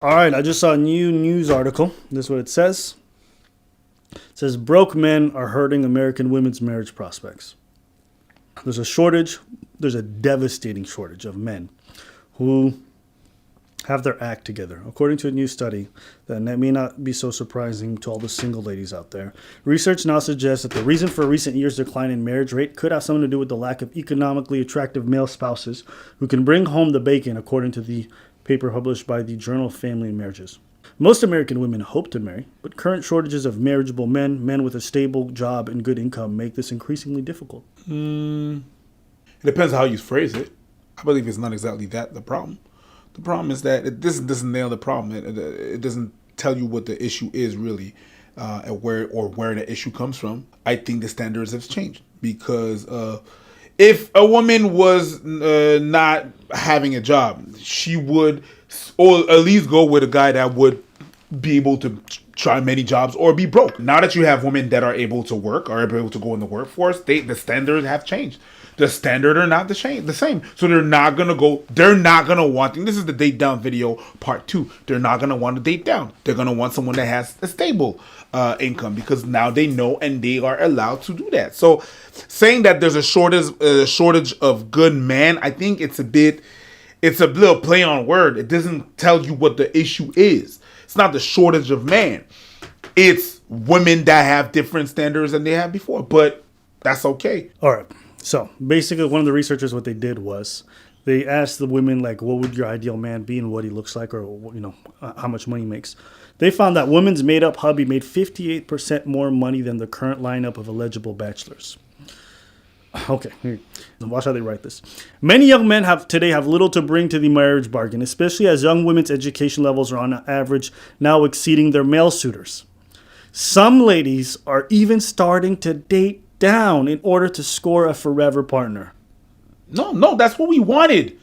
All right, I just saw a new news article. This is what it says. It says broke men are hurting American women's marriage prospects. There's a shortage, there's a devastating shortage of men who have their act together. According to a new study that may not be so surprising to all the single ladies out there, research now suggests that the reason for recent years' decline in marriage rate could have something to do with the lack of economically attractive male spouses who can bring home the bacon, according to the paper published by the Journal of Family and Marriages. Most American women hope to marry, but current shortages of marriageable men with a stable job and good income, make this increasingly difficult. It depends how you phrase it. I believe it's not exactly that the problem. The problem is that this doesn't nail the problem. It doesn't tell you what the issue is really, and where the issue comes from. I think the standards have changed because if a woman was not having a job, she would, or at least go with a guy that would be able to try many jobs or be broke. Now that you have women that are able to work, are able to go in the workforce, the standards have changed. The standard are not the same. So they're not going to want, and this is the date down video part 2. They're not going to want to date down. They're going to want someone that has a stable income because now they know and they are allowed to do that. So saying that there's a shortage of good men, I think it's a little play on word. It doesn't tell you what the issue is. It's not the shortage of man. It's women that have different standards than they had before, but that's okay. All right. So basically, one of the researchers, what they did was they asked the women, like, what would your ideal man be and what he looks like, or, how much money he makes. They found that women's made-up hubby made 58% more money than the current lineup of eligible bachelors. Okay, watch how they write this. Many young men today have little to bring to the marriage bargain, especially as young women's education levels are on average now exceeding their male suitors. Some ladies are even starting to date down in order to score a forever partner. No, that's what we wanted.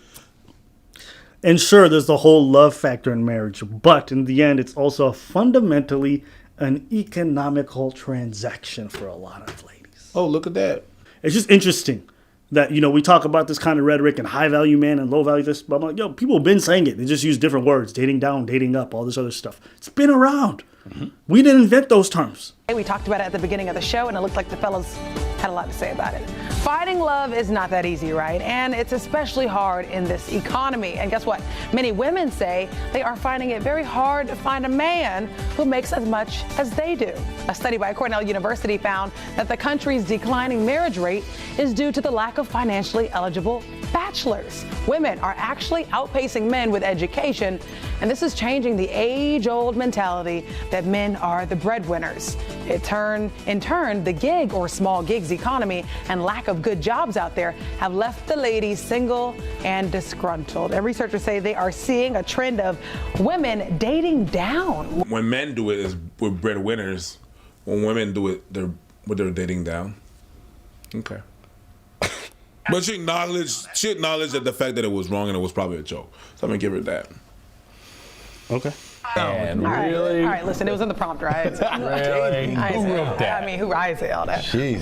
And sure, there's the whole love factor in marriage, but in the end, it's also fundamentally an economical transaction for a lot of ladies. Oh, look at that. It's just interesting that, we talk about this kind of rhetoric and high value man and low value this, but I'm like, people have been saying it. They just use different words, dating down, dating up, all this other stuff. It's been around. Mm-hmm. We didn't invent those terms. We talked about it at the beginning of the show, and it looked like the fellas had a lot to say about it. Finding love is not that easy, right? And it's especially hard in this economy. And guess what? Many women say they are finding it very hard to find a man who makes as much as they do. A study by Cornell University found that the country's declining marriage rate is due to the lack of financially eligible bachelors. Women are actually outpacing men with education, and this is changing the age-old mentality that men are the breadwinners. In turn, the gig or small gigs economy and lack of good jobs out there have left the ladies single and disgruntled. And researchers say they are seeing a trend of women dating down. When men do it, is with breadwinners. When women do it, they're dating down. Okay. But she acknowledged that the fact that it was wrong and it was probably a joke. So I'm gonna give her that. Okay. And All really? right, listen, it was in the prompt, right? Really? Who wrote that? I mean, I say all that. Jeez.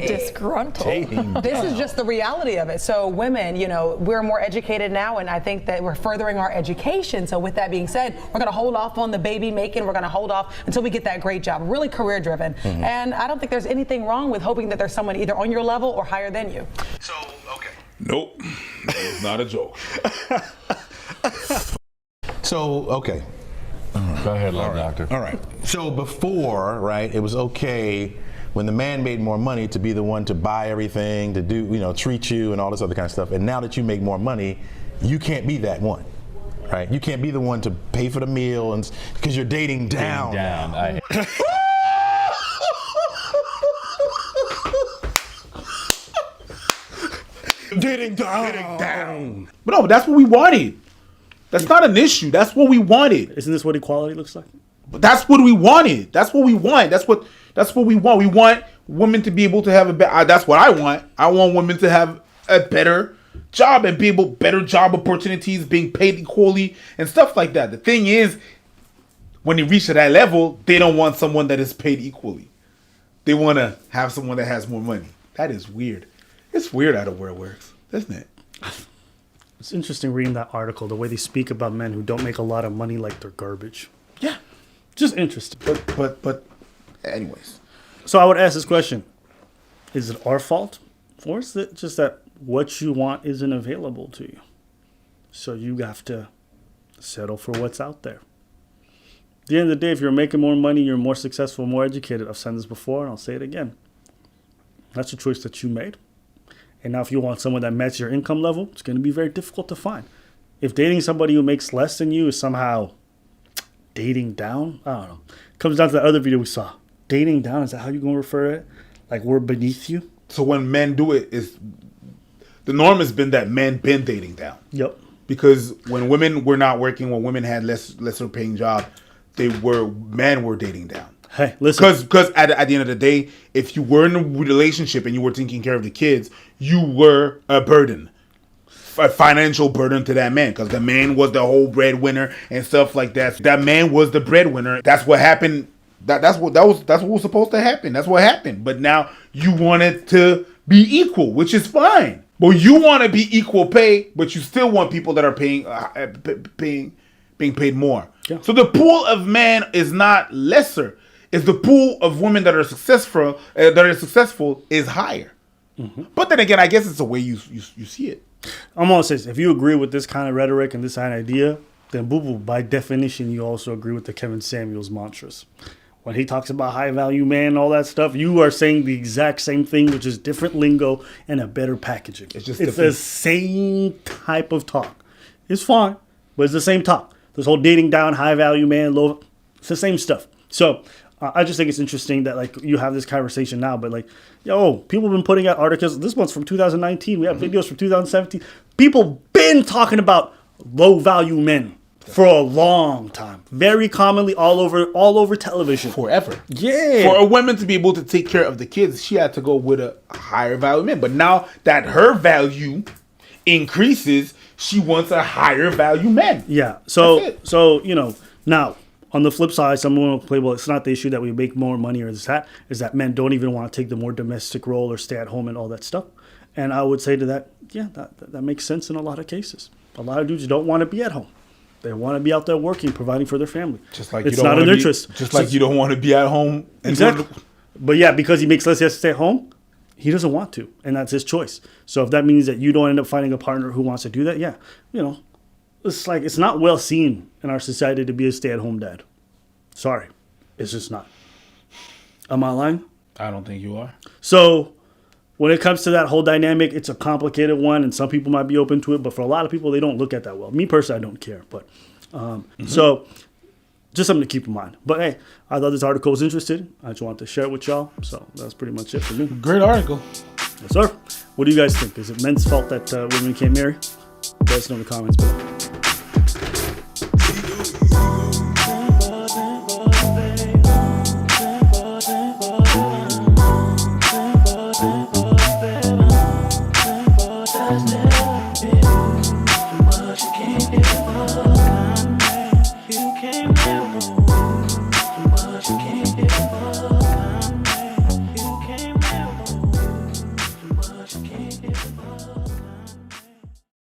Disgruntled. Dating This is down. just the reality of it. So women, we're more educated now, and I think that we're furthering our education. So with that being said, we're going to hold off on the baby making. We're going to hold off until we get that great job, really career driven. Mm-hmm. And I don't think there's anything wrong with hoping that there's someone either on your level or higher than you. So, okay. Nope. That was not a joke. So, okay. Go ahead, love doctor. All right. So before, right, it was okay when the man made more money to be the one to buy everything, to do, treat you and all this other kind of stuff. And now that you make more money, you can't be that one, right? You can't be the one to pay for the meal and because you're dating down. Dating down. But no, that's what we wanted. That's not an issue. That's what we wanted. Isn't this what equality looks like? But that's what we wanted. That's what we want. That's what we want. We want women to be able to have a better. That's what I want. I want women to have a better job and better job opportunities, being paid equally and stuff like that. The thing is, when they reach to that level, they don't want someone that is paid equally. They want to have someone that has more money. That is weird. It's weird how the world works, isn't it? It's interesting reading that article, the way they speak about men who don't make a lot of money like they're garbage. Yeah. Just interesting. But anyways. So I would ask this question. Is it our fault? Or is it just that what you want isn't available to you? So you have to settle for what's out there. At the end of the day, if you're making more money, you're more successful, more educated. I've said this before, and I'll say it again. That's a choice that you made. And now if you want someone that matches your income level, it's going to be very difficult to find. If dating somebody who makes less than you is somehow dating down, I don't know. It comes down to the other video we saw. Dating down, is that how you're going to refer to it? Like we're beneath you? So when men do it, is the norm has been that men been dating down. Yep. Because when women were not working, when women had lesser paying job, men were dating down. Hey, listen. Because at the end of the day, if you were in a relationship and you were taking care of the kids, you were a burden, a financial burden to that man. Because the man was the whole breadwinner and stuff like that. That man was the breadwinner. That's what happened. That's what was supposed to happen. That's what happened. But now you want it to be equal, which is fine. But you want to be equal pay, but you still want people that are being paid more. Yeah. So the pool of men is not lesser. It's the pool of women that are successful is higher. Mm-hmm. But then again, I guess it's the way you see it. I'm gonna say this. If you agree with this kind of rhetoric and this kind of idea, then boo-boo, by definition, you also agree with the Kevin Samuels mantras. When he talks about high value man and all that stuff, you are saying the exact same thing, which is different lingo and a better packaging. It's the same type of talk. It's fine, but it's the same talk. This whole dating down, high value man, low, it's the same stuff. So I just think it's interesting that like you have this conversation now, but like, yo, people have been putting out articles. This one's from 2019. We have videos from 2017. People been talking about low value men for a long time, very commonly all over television, forever. Yeah, for a woman to be able to take care of the kids, she had to go with a higher value man. But now that her value increases, she wants a higher value man. Yeah. So you know, now on the flip side, someone will play, well, it's not the issue that we make more money or is that men don't even want to take the more domestic role or stay at home and all that stuff. And I would say to that, yeah, that makes sense in a lot of cases. A lot of dudes don't want to be at home. They want to be out there working, providing for their family. Just like it's not in their interest. Just like you don't want to be at home. Exactly. But yeah, because he makes less, he has to stay at home. He doesn't want to, and that's his choice. So if that means that you don't end up finding a partner who wants to do that, yeah, you know, it's like it's not well seen in our society to be a stay-at-home dad. Sorry, it's just not. Am I lying? I don't think you are. So when it comes to that whole dynamic, it's a complicated one, and some people might be open to it, but for a lot of people, they don't look at that well. Me personally, I don't care, but so just something to keep in mind. But hey, I thought this article was interesting. I just wanted to share it with y'all. So that's pretty much it for me. Great article. Yes, sir. What do you guys think? Is it men's fault that women can't marry? Let us know in the comments below. You can't get more, too much you can't get more.